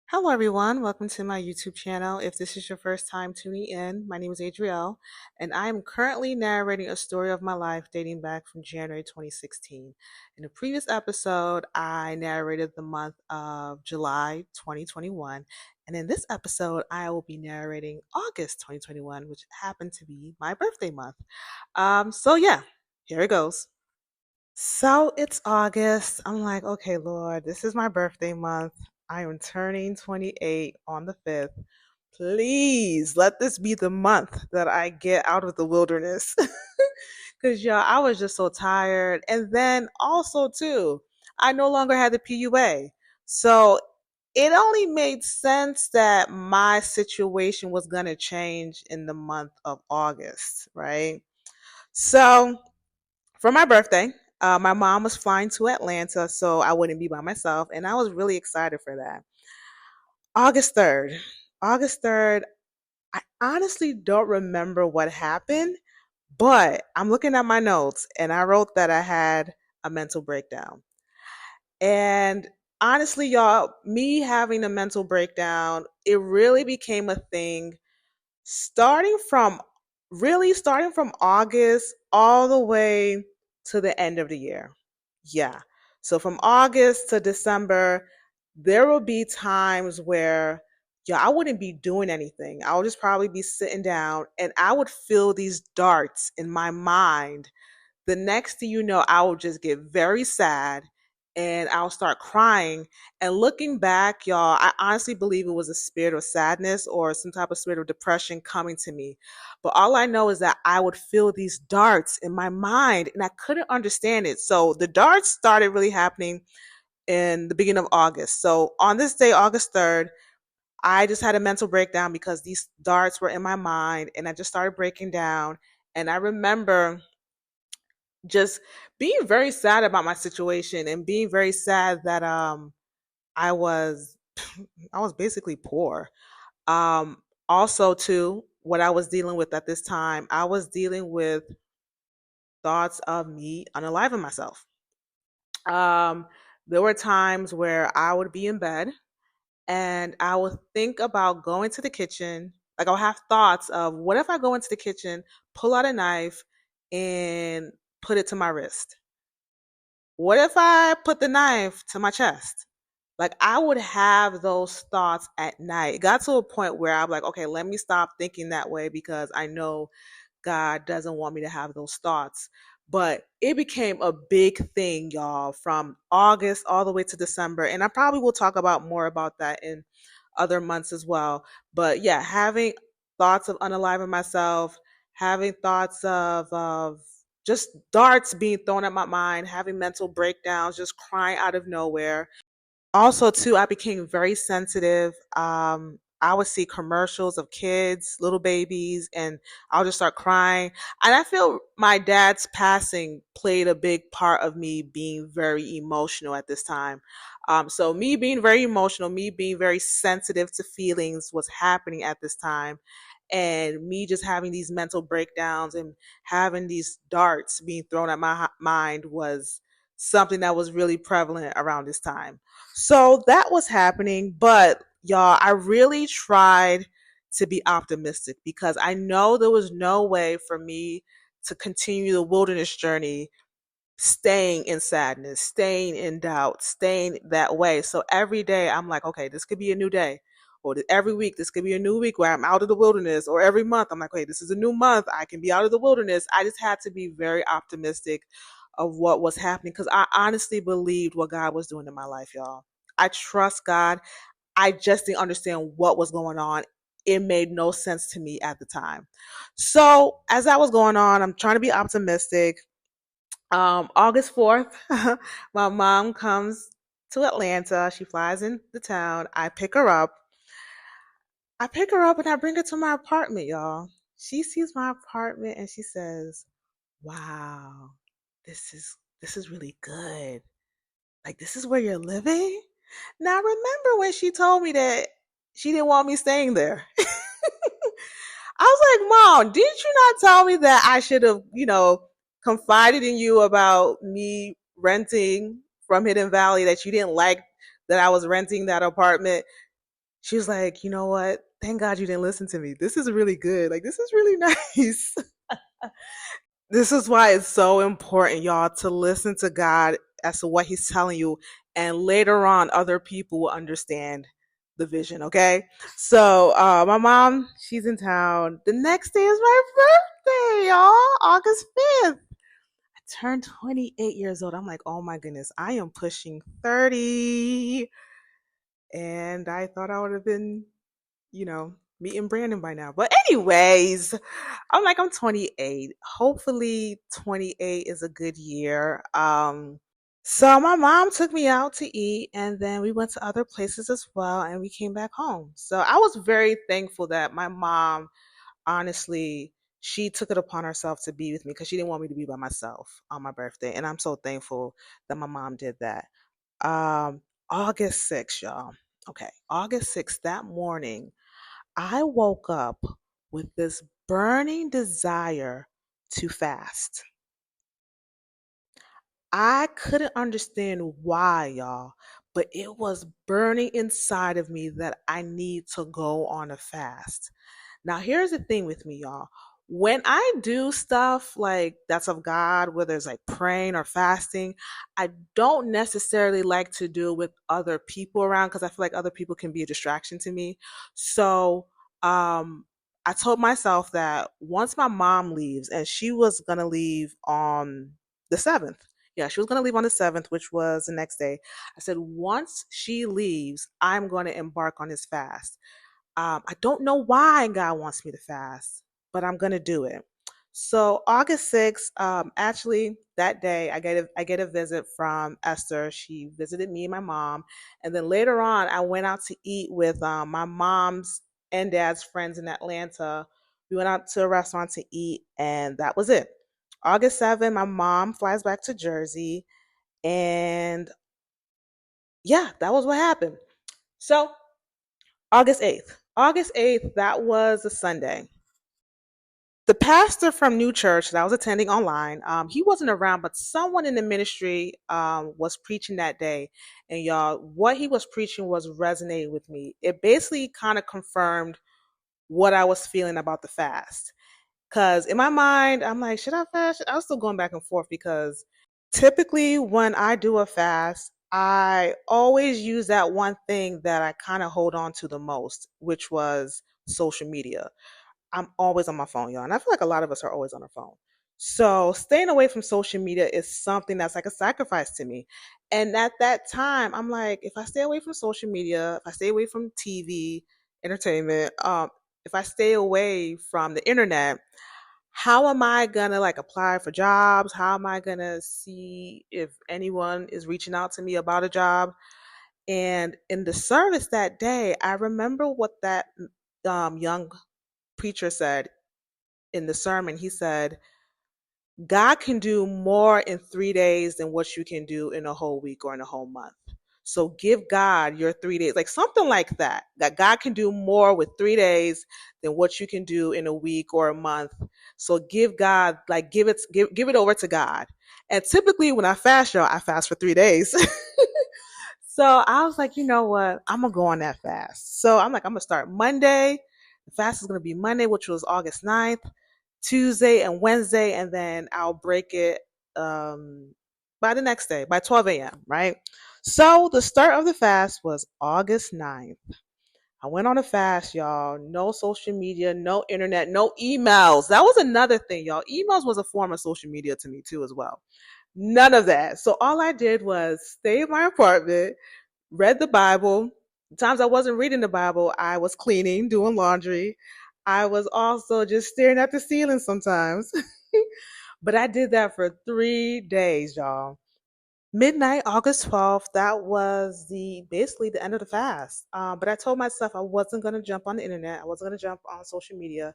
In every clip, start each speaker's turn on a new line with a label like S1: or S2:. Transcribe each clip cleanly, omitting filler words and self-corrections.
S1: Hello, everyone. Welcome to my YouTube channel. If this is your first time tuning in, my name is Adrielle, and I am currently narrating a story of my life dating back from January 2016. In the previous episode, I narrated the month of July 2021, and in this episode, I will be narrating August 2021, which happened to be my birthday month. So here it goes. So it's August. I'm like, okay, Lord, this is my birthday month. I am turning 28 on the 5th. Please let this be the month that I get out of the wilderness. Because, y'all, I was just so tired. And then also, too, I no longer had the PUA. So it only made sense that my situation was going to change in the month of August, right? So for my birthday. My mom was flying to Atlanta, so I wouldn't be by myself, and I was really excited for that. August 3rd. August 3rd, I honestly don't remember what happened, but I'm looking at my notes and I wrote that I had a mental breakdown. And honestly, y'all, me having a mental breakdown, it really became a thing starting from starting from August all the way to the end of the year. Yeah. So from August to December, there will be times where yeah, I wouldn't be doing anything. I would just probably be sitting down and I would feel these darts in my mind. The next thing you know, I will just get very sad and I'll start crying. And looking back, y'all, I honestly believe it was a spirit of sadness or some type of spirit of depression coming to me. But all I know is that I would feel these darts in my mind and I couldn't understand it. So the darts started really happening in the beginning of August. So on this day, August 3rd, I just had a mental breakdown because these darts were in my mind and I just started breaking down. And I remember just being very sad about my situation and being very sad that I was I was basically poor. Also too, what I was dealing with at this time, I was dealing with thoughts of me unaliving myself. Um there were times where I would be in bed and I would think about going to the kitchen. Like I'll have thoughts of what if I go into the kitchen, pull out a knife and put it to my wrist? What if I put the knife to my chest? Like I would have those thoughts at night. It got to a point where I'm like, okay, let me stop thinking that way because I know God doesn't want me to have those thoughts. But it became a big thing, y'all, from August all the way to December. And I probably will talk about more about that in other months as well. But yeah, having thoughts of unaliving myself, having thoughts of just darts being thrown at my mind, having mental breakdowns, just crying out of nowhere. Also, too, I became very sensitive. I would see commercials of kids, little babies, and I'll just start crying. And I feel my dad's passing played a big part of me being very emotional at this time. So, me being very emotional, me being very sensitive to feelings was happening at this time. And me just having these mental breakdowns and having these darts being thrown at my mind was something that was really prevalent around this time. So that was happening, but y'all, I really tried to be optimistic because I know there was no way for me to continue the wilderness journey staying in sadness, staying in doubt, staying that way. So every day I'm like, okay, this could be a new day. Or every week, this could be a new week where I'm out of the wilderness. Or every month, I'm like, okay, this is a new month. I can be out of the wilderness. I just had to be very optimistic of what was happening because I honestly believed what God was doing in my life, y'all. I trust God. I just didn't understand what was going on. It made no sense to me at the time. So as that was going on, I'm trying to be optimistic. August 4th, my mom comes to Atlanta. She flies into town. I pick her up and I bring her to my apartment, y'all. She sees my apartment and she says, "Wow, this is really good. Like this is where you're living?" Now remember when she told me that she didn't want me staying there. I was like, Mom, didn't you not tell me that I should have, confided in you about me renting from Hidden Valley, that you didn't like that I was renting that apartment? She was like, you know what? Thank God you didn't listen to me. This is really good. Like, this is really nice. This is why it's so important, y'all, to listen to God as to what He's telling you. And later on, other people will understand the vision, okay? So, my mom, she's in town. The next day is my birthday, y'all, August 5th. I turned 28 years old. I'm like, oh my goodness, I am pushing 30. And I thought I would have been, meeting Brandon by now. But anyways, I'm 28. Hopefully 28 is a good year. So my mom took me out to eat and then we went to other places as well and we came back home. So I was very thankful that my mom, honestly, she took it upon herself to be with me because she didn't want me to be by myself on my birthday. And I'm so thankful that my mom did that. Um, August 6th, y'all. Okay, August 6th, that morning, I woke up with this burning desire to fast. I couldn't understand why, y'all, but it was burning inside of me that I need to go on a fast. Now, here's the thing with me, y'all. When I do stuff like that's of God, whether it's like praying or fasting, I don't necessarily like to do it with other people around because I feel like other people can be a distraction to me. So, I told myself that once my mom leaves, and she was gonna leave on the 7th. Yeah, she was gonna leave on the 7th, which was the next day. I said, once she leaves, I'm gonna embark on this fast. I don't know why God wants me to fast, but I'm gonna do it. So August 6th, actually that day I get a visit from Esther. She visited me and my mom, and then later on I went out to eat with my mom's and dad's friends in Atlanta. We went out to a restaurant to eat, and that was it. August 7th, my mom flies back to Jersey, and yeah, that was what happened. So August 8th. August 8th, that was a Sunday. The pastor from New Church that I was attending online, he wasn't around, but someone in the ministry was preaching that day. And y'all, what he was preaching was resonating with me. It basically kind of confirmed what I was feeling about the fast. Because in my mind, I'm like, should I fast? I was still going back and forth because typically when I do a fast, I always use that one thing that I kind of hold on to the most, which was social media. I'm always on my phone, y'all. And I feel like a lot of us are always on our phone. So staying away from social media is something that's like a sacrifice to me. And at that time, I'm like, if I stay away from social media, if I stay away from TV, entertainment, if I stay away from the internet, how am I gonna like apply for jobs? How am I gonna see if anyone is reaching out to me about a job? And in the service that day, I remember what that young preacher said in the sermon. He said, God can do more in 3 days than what you can do in a whole week or in a whole month. So give God your 3 days, like something like that. That God can do more with 3 days than what you can do in a week or a month. So give God, like give it over to God. And typically when I fast, y'all, I fast for 3 days. So I was like, you know what? I'm gonna go on that fast. So I'm like, I'm gonna start Monday. The fast is gonna be Monday, which was August 9th, Tuesday and Wednesday, and then I'll break it by the next day, by 12 a.m., right? So the start of the fast was August 9th. I went on a fast, y'all. No social media, no internet, no emails. That was another thing, y'all. Emails was a form of social media to me too, as well. None of that. So all I did was stay in my apartment, read the Bible. The times I wasn't reading the Bible, I was cleaning, doing laundry. I was also just staring at the ceiling sometimes. But I did that for 3 days, y'all. Midnight, August 12th, that was the basically the end of the fast. But I told myself I wasn't gonna jump on the internet. I wasn't gonna jump on social media.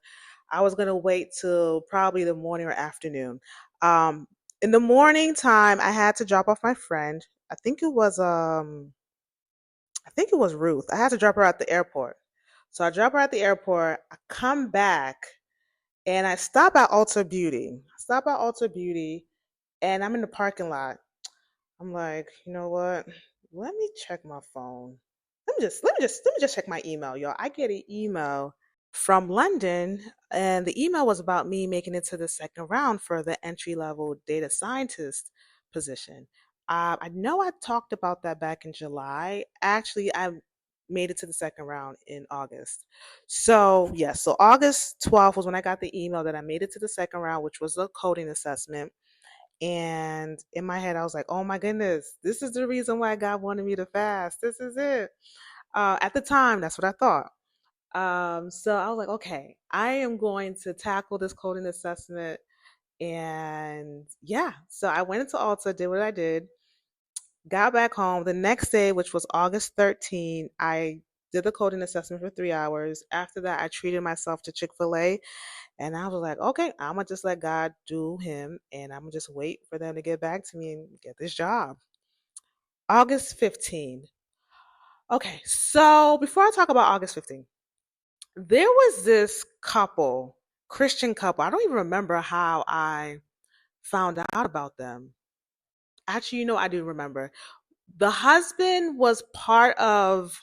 S1: I was gonna wait till probably the morning or afternoon. Um, in the morning time, I had to drop off my friend. I think it was Ruth. I had to drop her at the airport. So I drop her at the airport. I come back and I stop at Ulta Beauty. I stop at Ulta Beauty and I'm in the parking lot. I'm like, you know what? Let me check my phone. let me just check my email, y'all. I get an email from London, and the email was about me making it to the second round for the entry level data scientist position. I know I talked about that back in July. Actually, I made it to the second round in August. So yes, so August 12th was when I got the email that I made it to the second round, which was the coding assessment. And in my head, I was like, oh my goodness, this is the reason why God wanted me to fast. This is it. At the time, that's what I thought. So I was like, okay, I am going to tackle this coding assessment. And yeah, so I went into Alta, did what I did, got back home. The next day, which was August 13th, I did the coding assessment for 3 hours. After that, I treated myself to Chick-fil-A. And I was like, okay, I'm going to just let God do him. And I'm going to just wait for them to get back to me and get this job. August 15th. Okay, so before I talk about August 15th, there was this couple, Christian couple. I don't even remember how I found out about them. Actually, I do remember. The husband was part of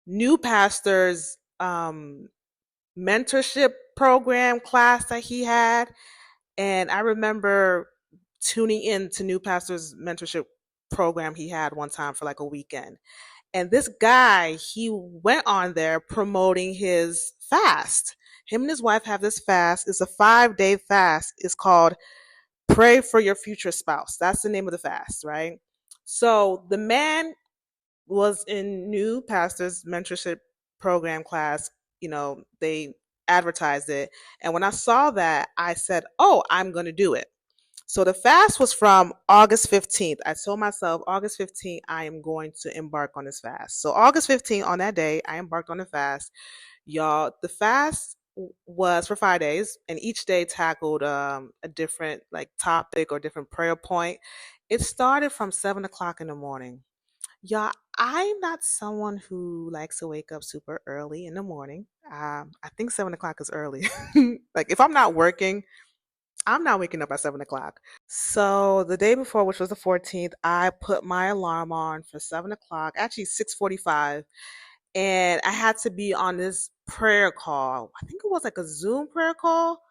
S1: new pastor's mentorship program class that he had. And I remember tuning in to new pastor's mentorship program he had one time for like a weekend. And this guy, he went on there promoting his fast. Him and his wife have this fast. It's a 5-day fast. It's called Pray for Your Future Spouse. That's the name of the fast, right? So the man was in new pastor's mentorship program class. They advertised it. And when I saw that, I said, oh, I'm going to do it. So the fast was from August 15th. I told myself August 15th, I am going to embark on this fast. So August 15th, on that day, I embarked on the fast. Y'all, the fast was for 5 days, and each day tackled a different like topic or different prayer point. It started from 7 o'clock in the morning. Y'all, I'm not someone who likes to wake up super early in the morning. I think 7 o'clock is early. Like if I'm not working, I'm not waking up at 7 o'clock. So the day before, which was the 14th, I put my alarm on for 7 o'clock, actually 6:45, and I had to be on this prayer call. I think it was like a Zoom prayer call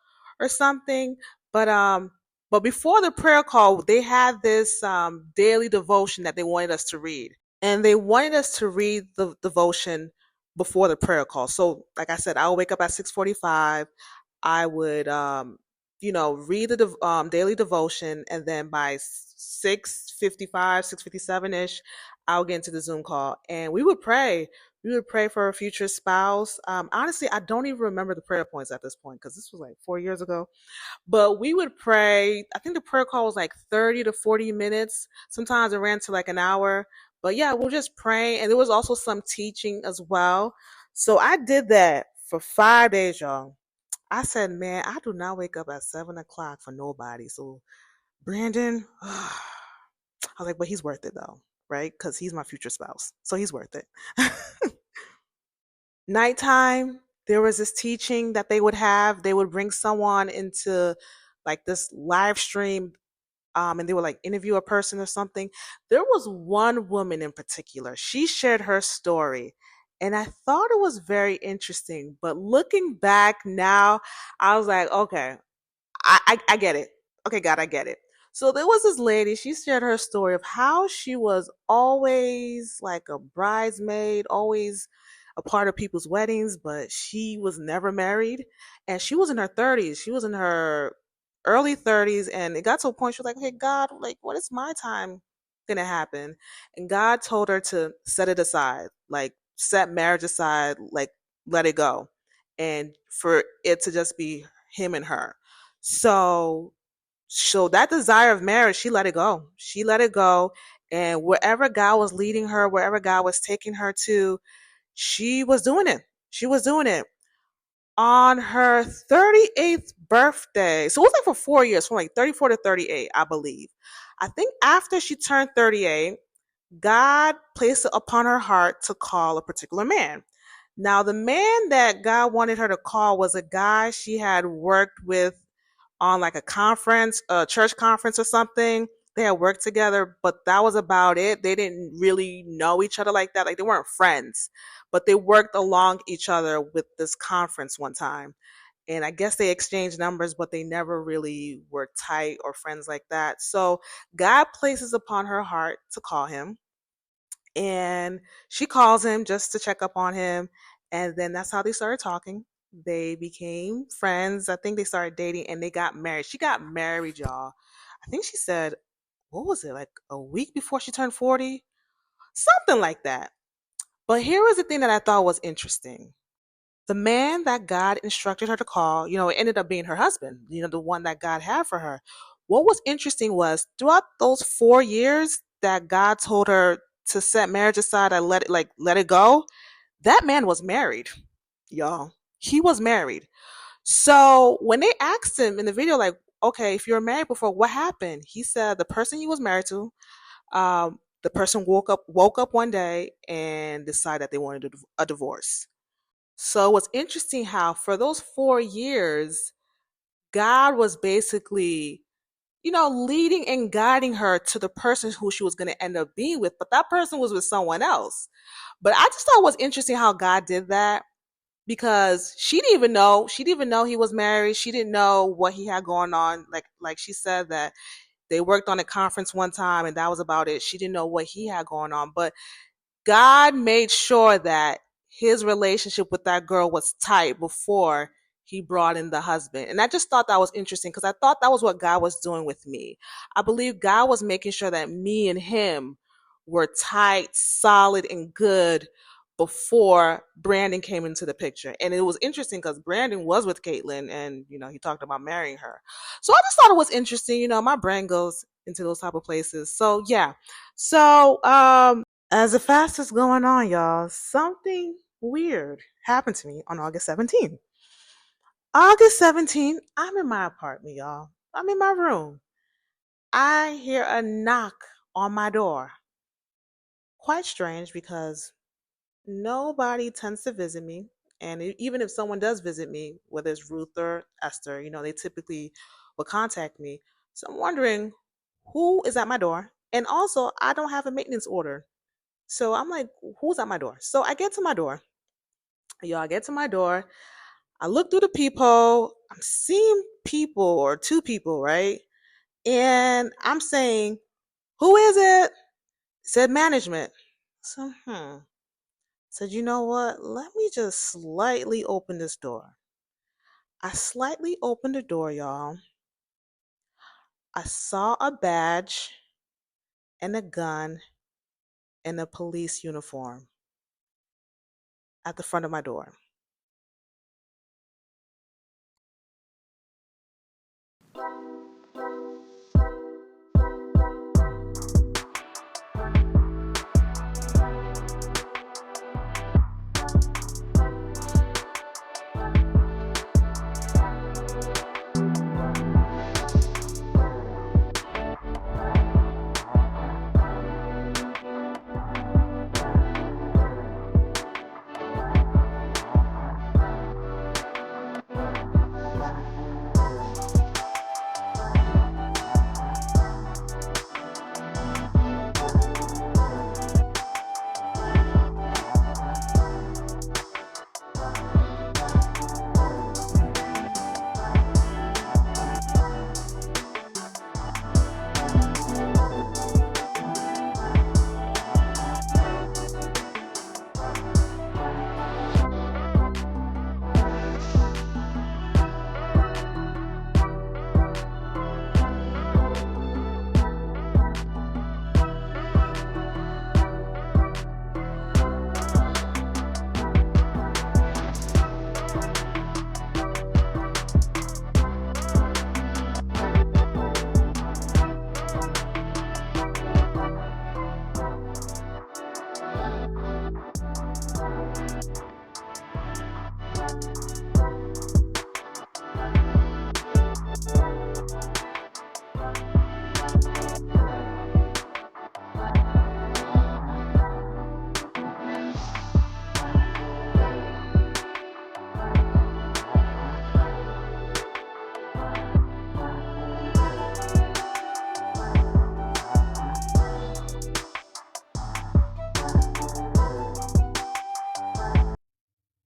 S1: or something. But before the prayer call, they had this daily devotion that they wanted us to read, and they wanted us to read the devotion before the prayer call. So, like I said, I would wake up at 6:45. I would, read the daily devotion, and then by 6:55, 6:57 ish, I'll get into the Zoom call, and we would pray. We would pray for a future spouse. Honestly, I don't even remember the prayer points at this point because this was like 4 years ago. But we would pray. I think the prayer call was like 30 to 40 minutes. Sometimes it ran to like an hour. But yeah, we'll just pray. And there was also some teaching as well. So I did that for 5 days, y'all. I said, man, I do not wake up at 7 o'clock for nobody. So Brandon, I was like, but he's worth it though, right? Because he's my future spouse. So he's worth it. Nighttime, there was this teaching that they would have. They would bring someone into like this live stream, and they would like interview a person or something. There was one woman in particular. She shared her story, and I thought it was very interesting. But looking back now, I was like, okay, I get it. Okay, God, I get it. So there was this lady, she shared her story of how she was always like a bridesmaid, always a part of people's weddings, but she was never married. And she was in her 30s. She was in her early 30s. And it got to a point she was like, hey, God, like, what is my time going to happen? And God told her to set it aside, like, set marriage aside, like, let it go. And for it to just be him and her. So that desire of marriage, she let it go. She let it go. And wherever God was leading her, wherever God was taking her to, she was doing it. She was doing it. On her 38th birthday, so it was like for 4 years, from like 34 to 38, I believe. I think after she turned 38, God placed it upon her heart to call a particular man. Now, the man that God wanted her to call was a guy she had worked with on like a conference, a church conference or something. they had worked together, but that was about it. They didn't really know each other like that. Like they weren't friends, but they worked along each other with this conference one time. And I guess they exchanged numbers, but they never really were tight or friends like that. So God places upon her heart to call him, and she calls him just to check up on him. And then that's how they started talking. They became friends. I think they started dating and they got married. She got married, y'all. I think she said, what was it, like a week before she turned 40? Something like that. But here was the thing that I thought was interesting. The man that God instructed her to call, it ended up being her husband, the one that God had for her. What was interesting was throughout those 4 years that God told her to set marriage aside and let it go, that man was married, y'all. He was married. So when they asked him in the video, like, okay, if you were married before, what happened? He said the person he was married to, the person woke up one day and decided that they wanted a divorce. So what's interesting how for those 4 years, God was basically, leading and guiding her to the person who she was going to end up being with, but that person was with someone else. But I just thought it was interesting how God did that because she didn't even know. She didn't even know he was married. She didn't know what he had going on. Like she said that they worked on a conference one time and that was about it. She didn't know what he had going on. But God made sure that his relationship with that girl was tight before he brought in the husband. And I just thought that was interesting because I thought that was what God was doing with me. I believe God was making sure that me and him were tight, solid, and good before Brandon came into the picture. And it was interesting because Brandon was with Caitlyn and, he talked about marrying her. So I just thought it was interesting. My brain goes into those type of places. So yeah. So as the fast is going on, y'all, something weird happened to me on August 17th. August 17th, I'm in my apartment, y'all. I'm in my room. I hear a knock on my door. Quite strange because nobody tends to visit me. And even if someone does visit me, whether it's Ruth or Esther, they typically will contact me. So I'm wondering who is at my door. And also, I don't have a maintenance order. So I'm like, who's at my door? So I get to my door. Y'all, I get to my door. I look through the peephole. I'm seeing people or two people, right? And I'm saying, who is it? It said management. So, said, you know what? Let me just slightly open this door. I slightly opened the door, y'all. I saw a badge and a gun and a police uniform at the front of my door.